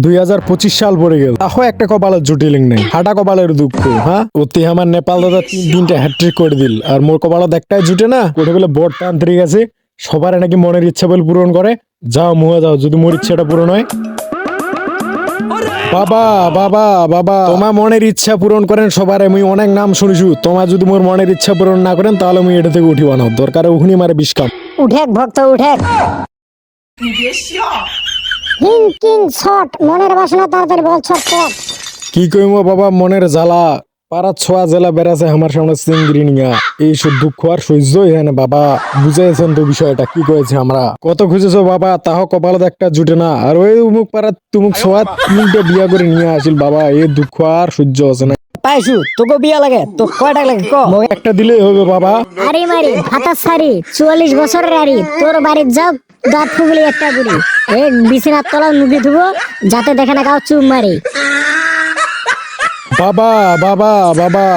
2025 সাল পড়ে গেল, তাও একটা কপালের জুটিলিং নেই, হাঁটা কপালের দুঃখ। হ্যাঁ, অতি আমার নেপাল দাদা 3-3টা হ্যাট্রিক করে দিল, আর মোর কপালত একটাই জুটে না। ওটা বলে বড় তান্ত্রিক আছে, সবার নাকি মনের ইচ্ছা বলে পূরণ করে। যাও মুহে যাও, যদি মোর ইচ্ছাটা পূরণ হয়। বাবা বাবা বাবা, তোমার মনের ইচ্ছা পূরণ করেন সবার, আমি অনেক নাম শুনিছু। তোমার যদি মোর মনের ইচ্ছা পূরণ না করেন, তাহলে আমি এটা থেকে উঠিব না, দরকার ওখানে মারে বিষকাম। উঠেক ভক্ত উঠেক। হিং কিং শট, মনের বাসনা তাড়াতাড়ি বল ছটপট। কি কইম বাবা, মনের জ্বালা, পাড়া ছোয়া জেলা বেড়াছে আমার সামনে চিংড়ি নিয়া। এই সব দুঃখ আর সহ্য হয় না বাবা, বুঝাইছেন তো বিষয়টা কি করেছে। আমরা কত খুঁজেছো বাবা, তাহ কপালত একটা জুটে না। আর ওই উমুক পাড়া তুমুক ছোয়া 3টে বিয়া করে নিয়ে আসিল বাবা, এই দুঃখ আর সহ্য হচ্ছে না। পাইছু তোকে বিয়া লাগে, তো কয়টা লাগে ক? আমাকে একটা দিলেই হবে বাবা। আরে মারি ভাতা সারি 44 বছরের আরি, তোর বাড়ির যাও দাঁত ফুগলি একটা বুড়ি, এক বিছানার তলা মুখে ধুবো যাতে দেখে না কাউ চুপ মারি। বাবা বাবা বাবা